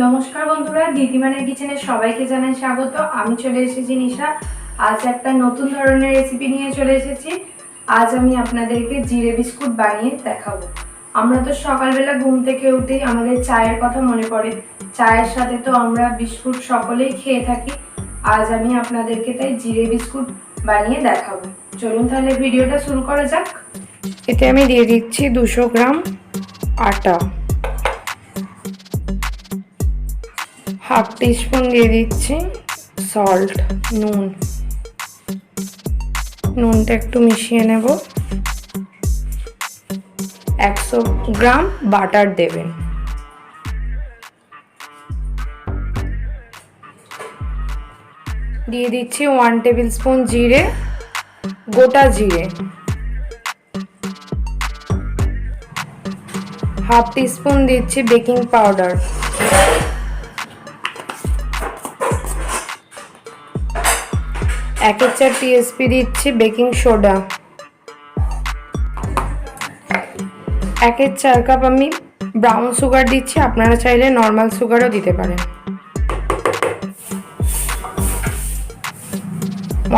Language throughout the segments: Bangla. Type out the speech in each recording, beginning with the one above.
নমস্কার বন্ধুরা, দীতিমানের কিচেনে সবাইকে জানাই স্বাগত। আমি চলে এসেছি নিশা। আজ একটা নতুন ধরনের রেসিপি নিয়ে চলে এসেছি। আজ আমি আপনাদেরকে জিরে বিস্কুট বানিয়ে দেখাবো। আমরা তো সকালবেলা ঘুম থেকে উঠেই আমাদের চায়ের কথা মনে পড়ে। চায়ের সাথে তো আমরা বিস্কুট সকলেই খেয়ে থাকি। আজ আমি আপনাদেরকে তাই জিরে বিস্কুট বানিয়ে দেখাবো। চলুন তাহলে ভিডিওটা শুরু করা যাক। এতে আমি দিয়ে দিচ্ছি 200 গ্রাম আটা, হাফ টিস্পুন দিয়ে দিচ্ছি সল্ট, নুনটা একটু মিশিয়ে নেব। 100 গ্রাম বাটার দেবেন। দিয়ে দিচ্ছি 1 টেবিল স্পুন জিরে, গোটা জিরে, হাফ টিস্পুন দিচ্ছি বেকিং পাউডার, 1/4 টিএসপি দিচ্ছি বেকিং সোডা, 1/4 কাপ আমি ব্রাউন সুগার দিচ্ছি, আপনারা চাইলে নর্মাল সুগারও দিতে পারেন।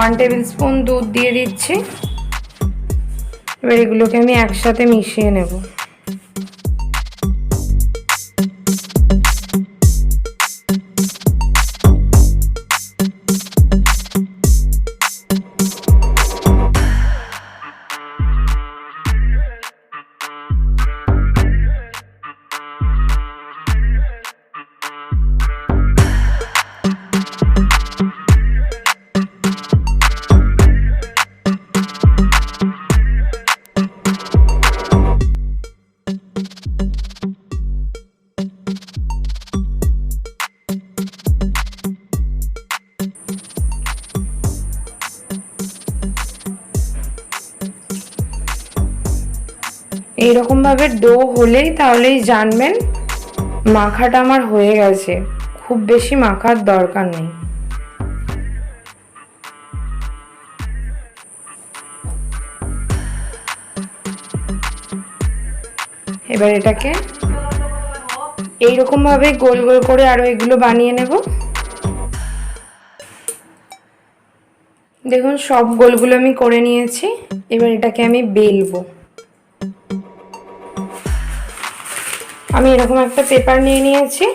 1 টেবিল স্পুন দুধ দিয়ে দিচ্ছি। এবার এগুলোকে আমি একসাথে মিশিয়ে নেব। এইরকম ভাবে ডো হলেই তাহলেই জানবেন মাখাটা আমার হয়ে গেছে। খুব বেশি মাখার দরকার নেই। এবার এটাকে এইরকম ভাবে গোল গোল করে আরো এগুলো বানিয়ে নেব। দেখুন সব গোলগুলো আমি করে নিয়েছি। এবার এটাকে আমি বেলবো। আমি এরকম একটা পেপার নিয়ে নিয়েছি।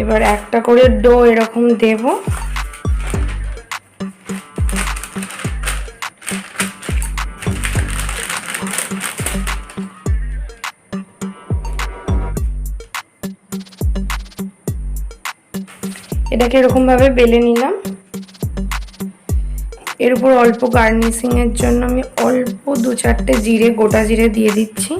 এবার একটা করে ডো এরকম দেব। এটাকে এরকম ভাবে বেলে নিলাম। এর উপর অল্প গার্নিশিং এর জন্য আমি অল্প 2-4টে জিরে, গোটা জিরে দিয়ে দিচ্ছি।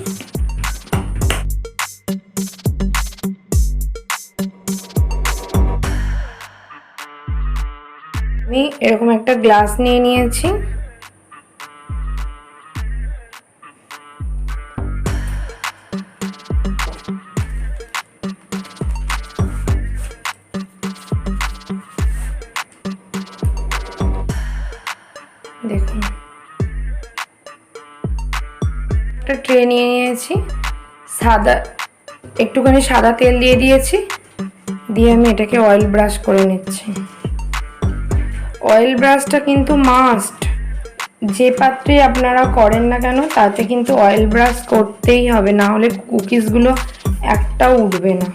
আমি এরকম একটা গ্লাস নিয়ে নিয়েছি। দেখুন একটা ট্রে নিয়ে নিয়েছি। একটুখানি সাদা তেল দিয়ে দিয়েছি। দিয়ে আমি এটাকে অয়েল ব্রাশ করে নিচ্ছি। অয়েল ব্রাশটা কিন্তু মাস্ট। যে পাত্রে আপনারা করেন না কেন তাতে কিন্তু অয়েল ব্রাশ করতেই হবে, না হলে কুকিজগুলো একটাও উঠবে না।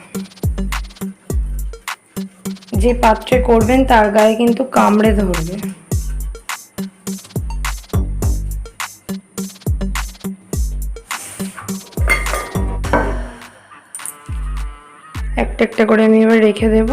যে পাত্রে করবেন তার গায়ে কিন্তু কামড়ে ধরবে। একটা একটা করে আমি এবার রেখে দেব।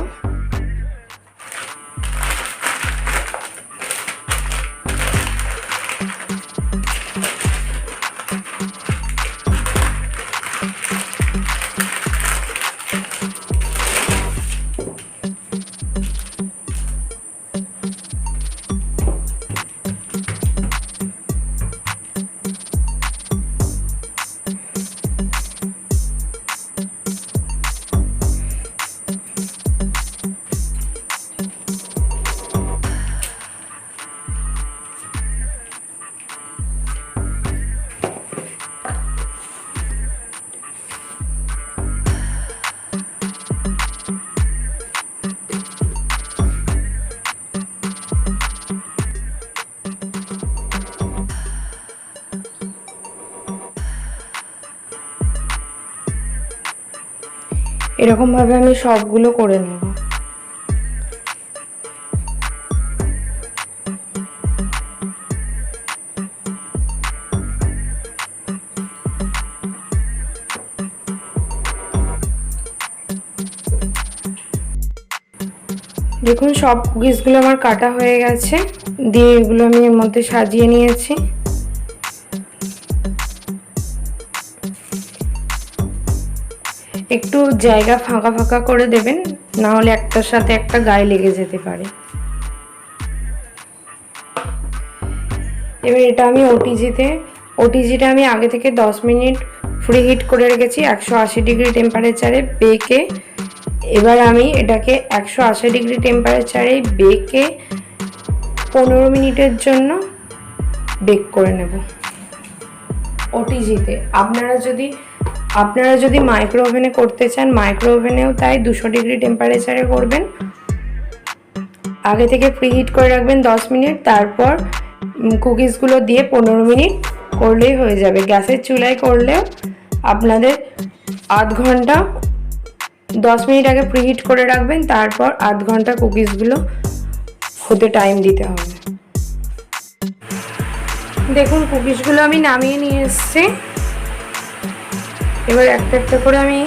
এরকম ভাবে আমি সবগুলো করে নেব। দেখুন সব কুকিজগুলো আমার কাটা হয়ে গেছে, দিয়ে এগুলো আমি এর মধ্যে সাজিয়ে নিয়েছি। একটু জায়গা ফাঁকা ফাঁকা করে দেবেন, না হলে একটার সাথে একটা গায়ে লেগে যেতে পারে। এবার এটা আমি ওটিজিটা আমি আগে থেকে 10 মিনিট ফ্রি হিট করে রেখেছি 180 ডিগ্রি টেম্পারেচারে বেকে। এবার আমি এটাকে 180 ডিগ্রি টেম্পারেচারে বেকে 15 মিনিটের জন্য বেক করে নেব ওটিজিতে। আপনারা যদি মাইক্রো ওভেনে করতে চান, মাইক্রো ওভেনেও তাই 200 ডিগ্রি টেম্পারেচারে করবেন। আগে থেকে প্রি হিট করে রাখবেন 10 মিনিট, তারপর কুকিজগুলো দিয়ে 15 মিনিট করলেই হয়ে যাবে। গ্যাসের চুলায় করলেও আপনাদের আধ ঘন্টা 10 মিনিট আগে প্রি হিট করে রাখবেন, তারপর আধ ঘন্টা কুকিজগুলো হতে টাইম দিতে হবে। দেখুন কুকিজগুলো আমি নামিয়ে নিয়ে এসেছি। এবার একটা একটা করে আমি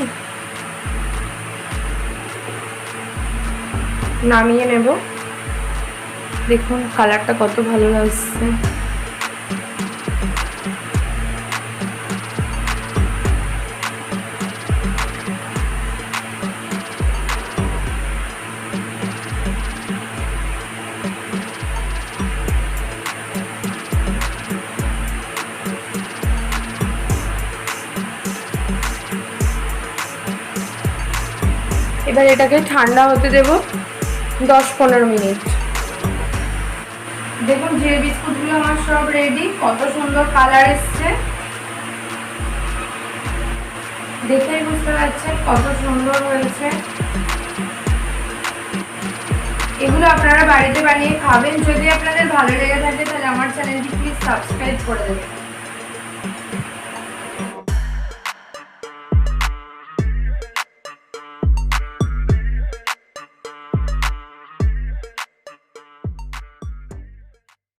নামিয়ে নেব। দেখুন কালারটা কত ভালো লাগছে। এবার এটাকে ঠান্ডা হতে দেব 10-15 মিনিট। দেখুন জিরে বিস্কুটগুলো আমার সব রেডি, কত সুন্দর কালার এসছে, দেখেই বুঝতে পারছেন কত সুন্দর হয়েছে। এগুলো আপনারা বাড়িতে বানিয়ে খাবেন। যদি আপনাদের ভালো লেগে থাকে তাহলে আমার চ্যানেলটি প্লিজ সাবস্ক্রাইব করে দেবেন।